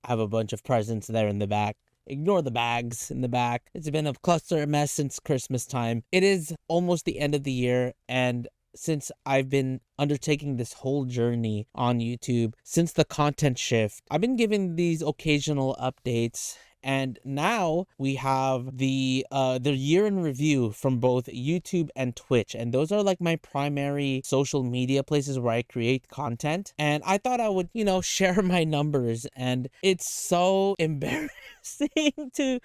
I have a bunch of presents there in the back. Ignore the bags in the back. It's been a cluster of mess since Christmas time. It is almost the end of the year, and since I've been undertaking this whole journey on YouTube, since the content shift, I've been giving these occasional updates. And now we have the year in review from both YouTube and Twitch, and those are like my primary social media places where I create content. And I thought I would, share my numbers, and it's so embarrassing to,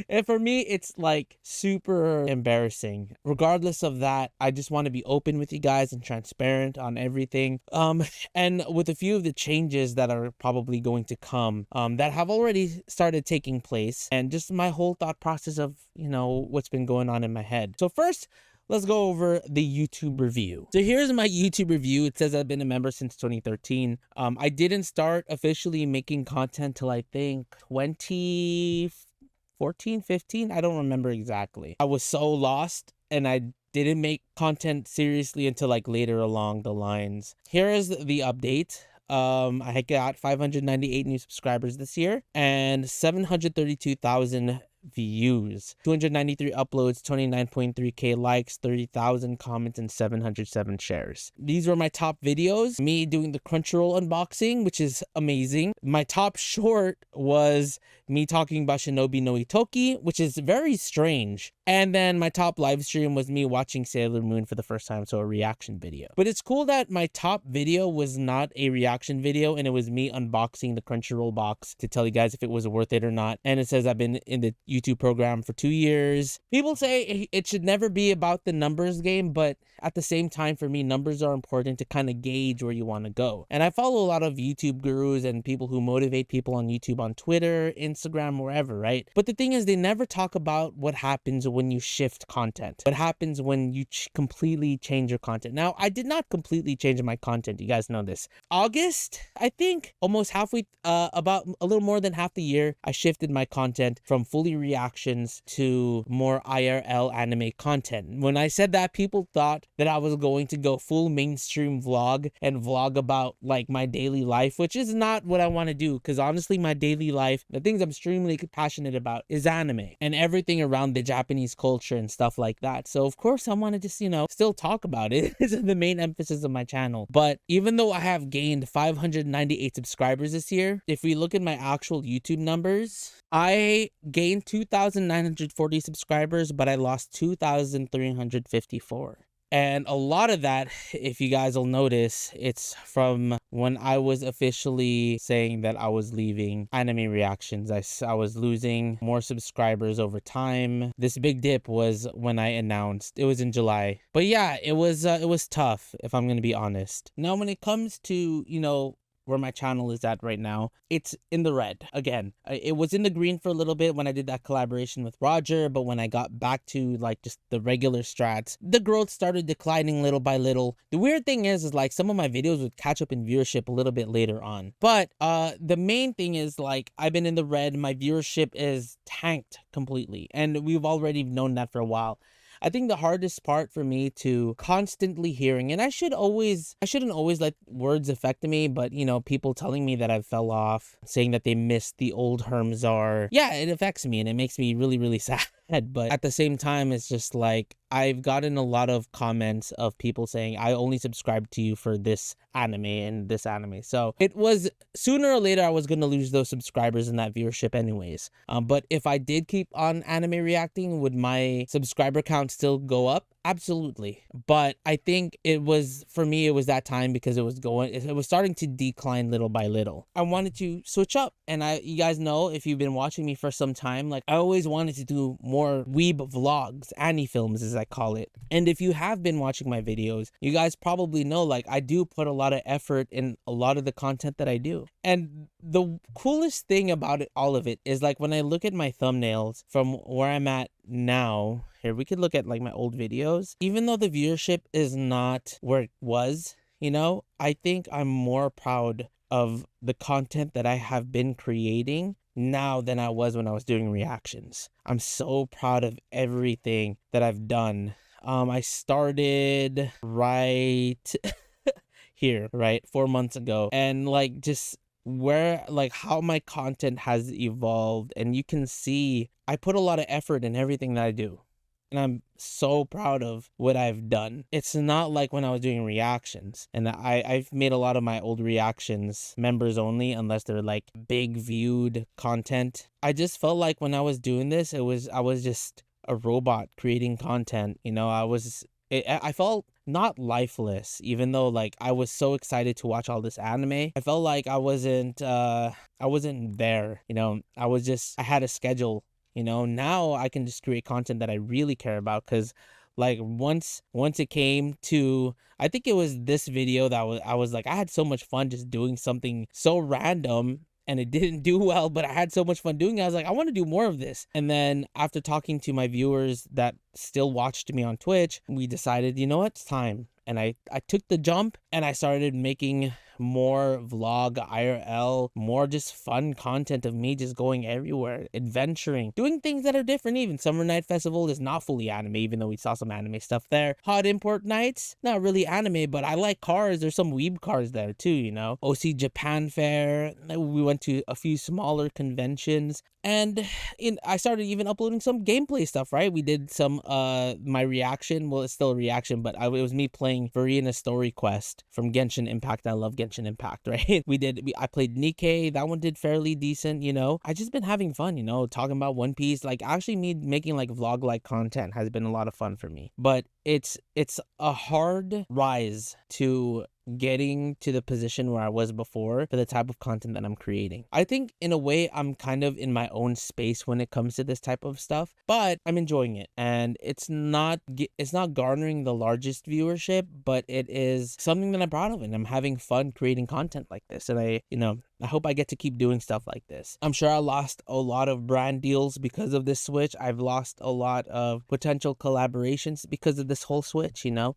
and for me, it's like super embarrassing. Regardless of that, I just want to be open with you guys and transparent on everything. And with a few of the changes that are probably going to come, that have already started taking place, and just my whole thought process of, what's been going on in my head. So first, let's go over the YouTube review. So here's my YouTube review. It says I've been a member since 2013. I didn't start officially making content till I think 2014, 15. I don't remember exactly. I was so lost, and I didn't make content seriously until like later along the lines. Here is the update. I got 598 new subscribers this year and 732,000 views, 293 uploads, 29.3k likes, 30,000 comments, and 707 shares. These were my top videos. Me doing the Crunchyroll unboxing, which is amazing. My top short was me talking about Shinobi no Itoki, which is very strange. And then my top live stream was me watching Sailor Moon for the first time, so a reaction video. But it's cool that my top video was not a reaction video, and it was me unboxing the Crunchyroll box to tell you guys if it was worth it or not. And it says I've been in the YouTube program for 2 years. People say it should never be about the numbers game, but at the same time, for me, numbers are important to kind of gauge where you want to go. And I follow a lot of YouTube gurus and people who motivate people on YouTube, on Twitter, Instagram, wherever, right? But the thing is, they never talk about what happens when you shift content. What happens when you completely change your content. Now, I did not completely change my content. You guys know this. August, I think almost halfway, about a little more than half the year, I shifted my content from fully reactions to more IRL anime content. When I said that, people thought that I was going to go full mainstream vlog and vlog about like my daily life, which is not what I want to do, because honestly, my daily life, the things I'm extremely passionate about is anime and everything around the Japanese culture and stuff like that. So of course I want to just, still talk about it. This is the main emphasis of my channel. But even though I have gained 598 subscribers this year, if we look at my actual YouTube numbers, I gained 2,940 subscribers, but I lost 2,354. And a lot of that, if you guys will notice, it's from when I was officially saying that I was leaving anime reactions. I was losing more subscribers over time. This big dip was when I announced. It was in July. But yeah, it was tough, if I'm going to be honest. Now, when it comes to, where my channel is at right now, it's in the red again. It was in the green for a little bit when I did that collaboration with Roger, but when I got back to like just the regular strats, the growth started declining little by little. The weird thing is like some of my videos would catch up in viewership a little bit later on, but the main thing is like I've been in the red. My viewership is tanked completely, and we've already known that for a while. I think the hardest part for me to constantly hearing, and I shouldn't always let words affect me, but people telling me that I fell off, saying that they missed the old HERMSAUR. Yeah, it affects me and it makes me really, really sad. But at the same time, it's just like I've gotten a lot of comments of people saying I only subscribed to you for this anime and this anime. So it was sooner or later I was going to lose those subscribers and that viewership anyways. But if I did keep on anime reacting, would my subscriber count still go up? Absolutely. But I think for me, it was that time because it was starting to decline little by little. I wanted to switch up, and you guys know, if you've been watching me for some time, like I always wanted to do more weeb vlogs, anime films as I call it. And if you have been watching my videos, you guys probably know like I do put a lot of effort in a lot of the content that I do. And the coolest thing about all of it is like when I look at my thumbnails from where I'm at now, here we could look at like my old videos. Even though the viewership is not where it was, I think I'm more proud of the content that I have been creating now than I was when I was doing reactions. I'm so proud of everything that I've done. I started right here, right, 4 months ago, and like just where like how my content has evolved, and you can see I put a lot of effort in everything that I do. And I'm so proud of what I've done. It's not like when I was doing reactions, and I've made a lot of my old reactions members only, unless they're like big viewed content. I just felt like when I was doing this, I was just a robot creating content. You know, I felt not lifeless, even though like I was so excited to watch all this anime. I felt like I wasn't there, you know. I had a schedule, you know. Now I can just create content that I really care about, because like once it came to, I think it was this video that I was like, I had so much fun just doing something so random, and it didn't do well, but I had so much fun doing it. I was like, I want to do more of this. And then after talking to my viewers that still watched me on Twitch, we decided, you know what, it's time. And I took the jump, and I started making more vlog IRL, more just fun content of me just going everywhere, adventuring, doing things that are different. Even Summer Night Festival is not fully anime, even though we saw some anime stuff there. Hot Import Nights, not really anime, but I like cars. There's some weeb cars there too, you know. OC Japan Fair, we went to a few smaller conventions, and I started even uploading some gameplay stuff, right? We did some my reaction, well, it's still a reaction, but it was me playing Farina's Story Quest from Genshin Impact. I love Genshin Impact, right? I played Nikkei. That one did fairly decent, you know. I just been having fun, you know, talking about One Piece. Like, actually me making like vlog like content has been a lot of fun for me. But it's a hard rise to getting to the position where I was before for the type of content that I'm creating. I think in a way I'm kind of in my own space when it comes to this type of stuff, but I'm enjoying it, and it's not garnering the largest viewership, but it is something that I'm proud of, and I'm having fun creating content like this. And I hope I get to keep doing stuff like this. I'm sure I lost a lot of brand deals because of this switch. I've lost a lot of potential collaborations because of this whole switch, you know.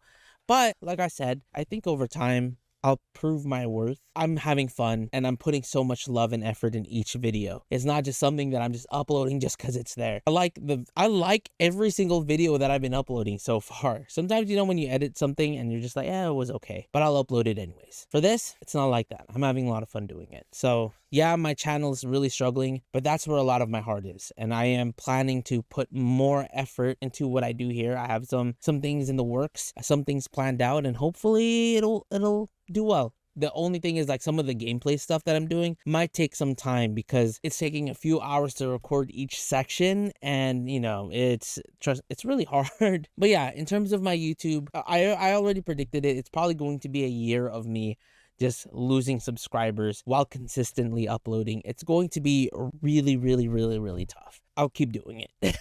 But like I said, I think over time, I'll prove my worth. I'm having fun, and I'm putting so much love and effort in each video. It's not just something that I'm just uploading just because it's there. I like every single video that I've been uploading so far. Sometimes, you know, when you edit something and you're just like, it was okay, but I'll upload it anyways. For this, it's not like that. I'm having a lot of fun doing it. So yeah, my channel is really struggling, but that's where a lot of my heart is. And I am planning to put more effort into what I do here. I have some things in the works, some things planned out, and hopefully it'll do well. The only thing is, like, some of the gameplay stuff that I'm doing might take some time because it's taking a few hours to record each section, and you know, it's really hard. But yeah, in terms of my YouTube, I already predicted it. It's probably going to be a year of me just losing subscribers while consistently uploading. It's going to be really, really, really, really tough. I'll keep doing it.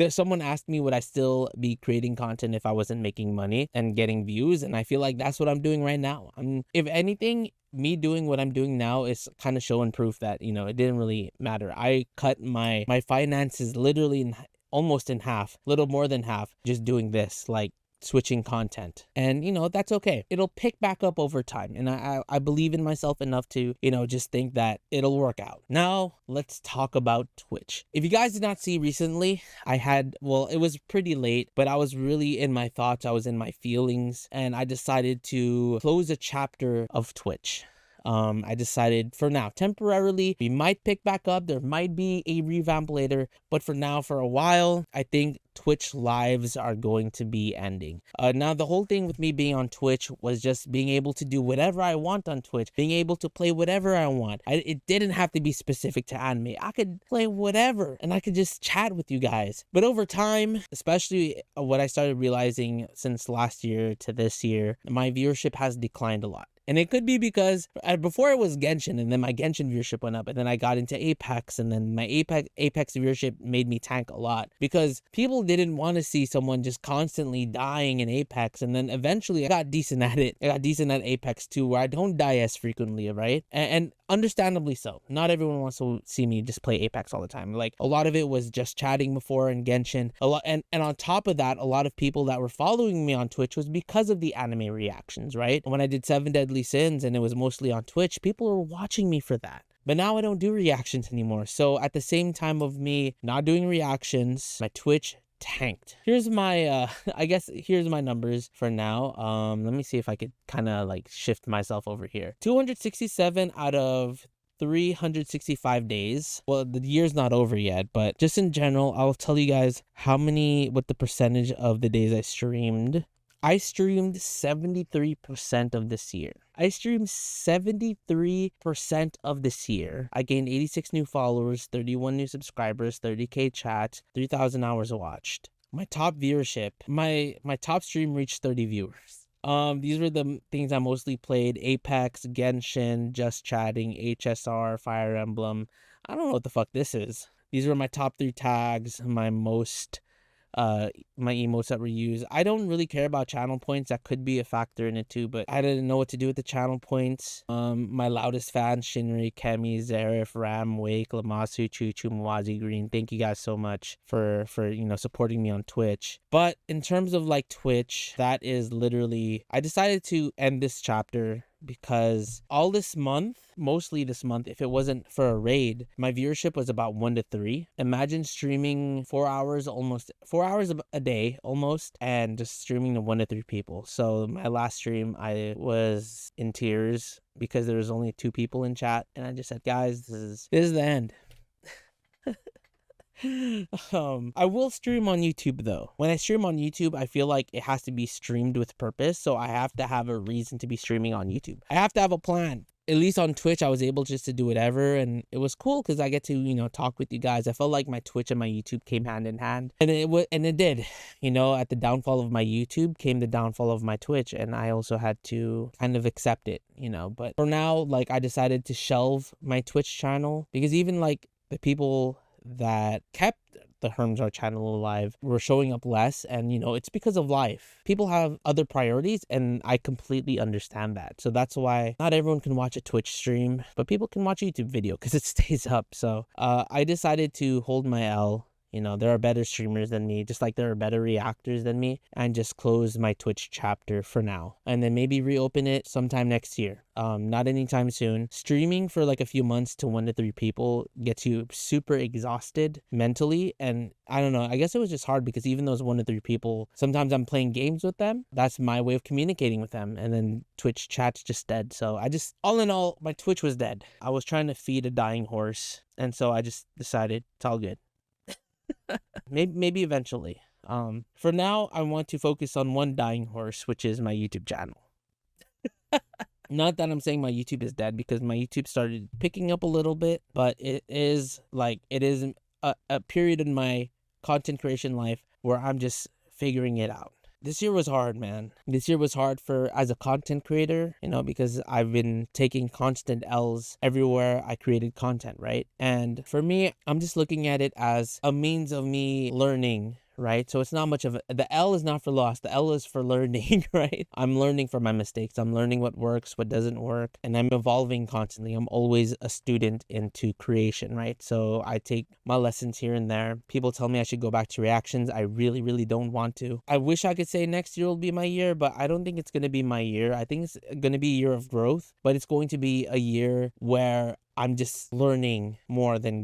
Someone asked me, would I still be creating content if I wasn't making money and getting views? And I feel like that's what I'm doing right now. If anything, me doing what I'm doing now is kind of showing proof that, you know, it didn't really matter. I cut my finances literally almost in half, little more than half, just doing this, like switching content. And you know, that's okay. It'll pick back up over time, and I believe in myself enough to, you know, just think that it'll work out. Now let's talk about Twitch. If you guys did not see recently, it was pretty late, but I was really in my thoughts, I was in my feelings, and I decided to close a chapter of Twitch. I decided for now, temporarily, we might pick back up. There might be a revamp later, but for now, for a while, I think Twitch lives are going to be ending. Now, the whole thing with me being on Twitch was just being able to do whatever I want on Twitch, being able to play whatever I want. It didn't have to be specific to anime. I could play whatever, and I could just chat with you guys. But over time, especially what I started realizing since last year to this year, my viewership has declined a lot. And it could be because before it was Genshin, and then my Genshin viewership went up, and then I got into Apex, and then my Apex viewership made me tank a lot because people didn't want to see someone just constantly dying in Apex. And then eventually I got decent at it. I got decent at Apex too, where I don't die as frequently, right? And understandably so. Not everyone wants to see me just play Apex all the time. Like, a lot of it was just chatting before in Genshin. And on top of that, a lot of people that were following me on Twitch was because of the anime reactions, right? When I did 7 Deadly Sins and it was mostly on Twitch, people were watching me for that. But now I don't do reactions anymore. So at the same time of me not doing reactions, my Twitch tanked. Here's my I guess here's my numbers for now. Let me see if I could kind of like shift myself over here. 267 out of 365 days. Well, the year's not over yet, but just in general, I'll tell you guys what the percentage of the days I streamed. I streamed 73% of this year. I streamed 73% of this year. I gained 86 new followers, 31 new subscribers, 30k chats, 3,000 hours watched. My top viewership, my top stream reached 30 viewers. These were the things I mostly played: Apex, Genshin, Just Chatting, HSR, Fire Emblem. I don't know what the fuck this is. These were my top 3 tags, my emotes that were used. I don't really care about channel points. That could be a factor in it too, but I didn't know what to do with the channel points. My loudest fans: Shinri, Kemi, Zarif, Ram, Wake, Lamasu, Chuchu, Mawazi Green. Thank you guys so much for supporting me on Twitch. But in terms of like Twitch, that is literally, I decided to end this chapter because mostly this month, if it wasn't for a raid, my viewership was about 1 to 3. Imagine streaming 4 hours a day almost, and just streaming to 1 to 3 people. So my last stream, I was in tears because there was only 2 people in chat, and I just said, guys, this is the end. I will stream on YouTube though. When I stream on YouTube, I feel like it has to be streamed with purpose, so I have to have a reason to be streaming on YouTube. I have to have a plan. At least on Twitch, I was able just to do whatever, and it was cool because I get to, talk with you guys. I felt like my Twitch and my YouTube came hand in hand, and it did. At the downfall of my YouTube came the downfall of my Twitch, and I also had to kind of accept it, But for now, like, I decided to shelve my Twitch channel because even like the people that kept the HERMSAUR channel alive were showing up less, and it's because of life. People have other priorities, and I completely understand that. So that's why not everyone can watch a Twitch stream, but people can watch a YouTube video because it stays up. So I decided to hold my L. There are better streamers than me, just like there are better reactors than me, and just close my Twitch chapter for now. And then maybe reopen it sometime next year. Not anytime soon. Streaming for like a few months to 1 to 3 people gets you super exhausted mentally. And I don't know, I guess it was just hard because even those 1 to 3 people, sometimes I'm playing games with them. That's my way of communicating with them. And then Twitch chat's just dead. So all in all, my Twitch was dead. I was trying to feed a dying horse. And so I just decided it's all good. Maybe eventually. For now, I want to focus on one dying horse, which is my YouTube channel. Not that I'm saying my YouTube is dead, because my YouTube started picking up a little bit, but it is a period in my content creation life where I'm just figuring it out. This year was hard, man. This year was hard as a content creator, because I've been taking constant L's everywhere I created content, right? And for me, I'm just looking at it as a means of me learning, right? So it's not much of the L is not for loss. The L is for learning, right? I'm learning from my mistakes. I'm learning what works, what doesn't work, and I'm evolving constantly. I'm always a student into creation, right? So I take my lessons here and there. People tell me I should go back to reactions. I really, really don't want to. I wish I could say next year will be my year, but I don't think it's going to be my year. I think it's going to be a year of growth, but it's going to be a year where I'm just learning more than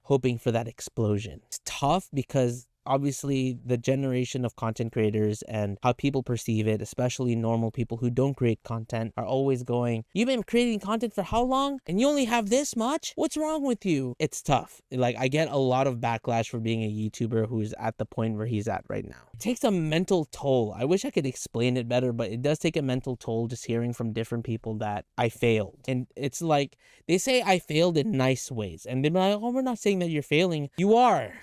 hoping for that explosion. It's tough because obviously the generation of content creators and how people perceive it, especially normal people who don't create content, are always going, "You've been creating content for how long? And you only have this much? What's wrong with you?" It's tough. Like, I get a lot of backlash for being a YouTuber who's at the point where he's at right now. It takes a mental toll. I wish I could explain it better, but it does take a mental toll just hearing from different people that I failed. And it's like, they say I failed in nice ways, and they're like, "Oh, we're not saying that you're failing." You are.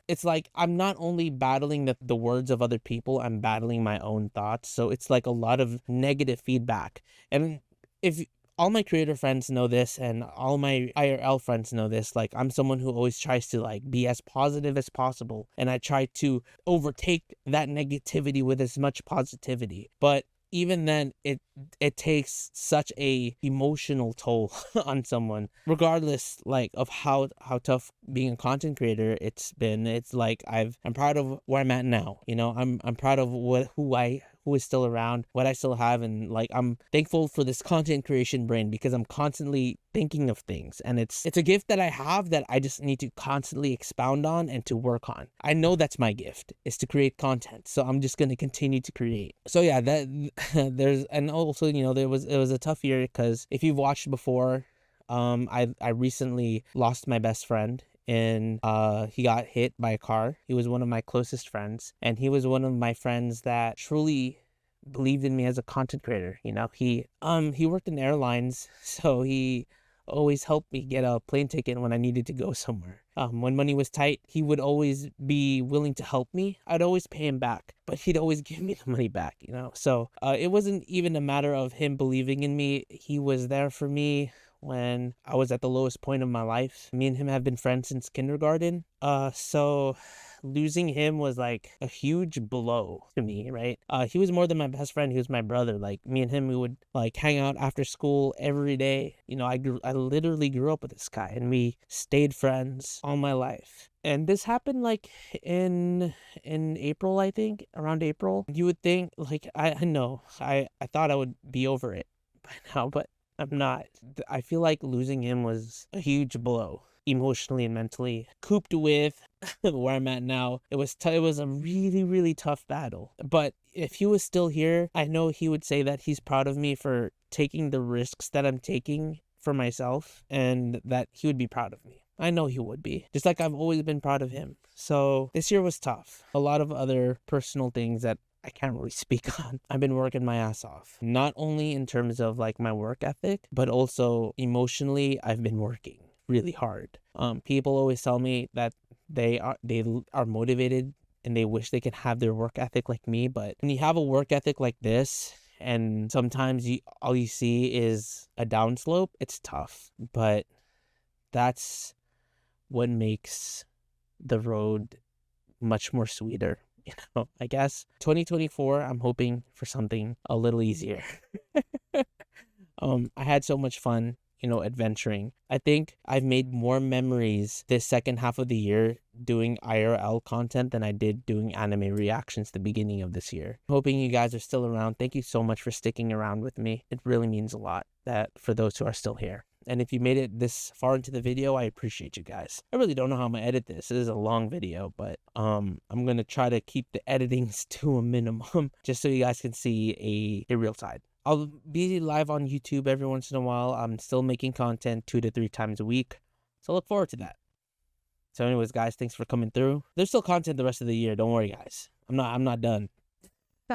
It's like, I'm not only battling the words of other people, I'm battling my own thoughts. So it's like a lot of negative feedback. And if all my creator friends know this, and all my IRL friends know this, like, I'm someone who always tries to like be as positive as possible, and I try to overtake that negativity with as much positivity. But even then, it takes such a emotional toll on someone, regardless like of how tough being a content creator it's been. It's like I'm proud of where I'm at now. I'm proud of who who is still around, what I still have, and like I'm thankful for this content creation brain because I'm constantly thinking of things, and it's a gift that I have that I just need to constantly expound on and to work on. I know that's my gift, is to create content, so I'm just going to continue to create. So yeah, that there's, and also, you know, it was a tough year because if you've watched before, I recently lost my best friend, and he got hit by a car. He was one of my closest friends, and he was one of my friends that truly believed in me as a content creator. You know, he worked in airlines, so he always helped me get a plane ticket when I needed to go somewhere. When money was tight, he would always be willing to help me. I'd always pay him back, but he'd always give me the money back, you know? So it wasn't even a matter of him believing in me. He was there for me when I was at the lowest point of my life. Me and him have been friends since kindergarten. So losing him was like a huge blow to me, right? He was more than my best friend. He was my brother. Like, me and him, we would like hang out after school every day. You know, I literally grew up with this guy, and we stayed friends all my life. And this happened like in April, I think, around April. You would think, like, I know, I thought I would be over it by now, but I'm not. I feel like losing him was a huge blow, emotionally and mentally. Cooped with where I'm at now, it was a really, really tough battle. But if he was still here, I know he would say that he's proud of me for taking the risks that I'm taking for myself, and that he would be proud of me. I know he would be, just like I've always been proud of him. So this year was tough. A lot of other personal things that I can't really speak on. I've been working my ass off, not only in terms of like my work ethic, but also emotionally. I've been working really hard. People always tell me that they are motivated and they wish they could have their work ethic like me. But when you have a work ethic like this, and sometimes all you see is a downslope, it's tough. But that's what makes the road much more sweeter. You know, I guess 2024, I'm hoping for something a little easier. I had so much fun, you know, adventuring. I think I've made more memories this second half of the year doing IRL content than I did doing anime reactions the beginning of this year. Hoping you guys are still around. Thank you so much for sticking around with me. It really means a lot that for those who are still here. And if you made it this far into the video, I appreciate you guys. I really don't know how I'm gonna edit this. It is a long video, but I'm gonna try to keep the editings to a minimum just so you guys can see a real side. I'll be live on YouTube every once in a while. I'm still making content 2 to 3 times a week, so look forward to that. So anyways, guys, thanks for coming through. There's still content the rest of the year. Don't worry, guys. I'm not done.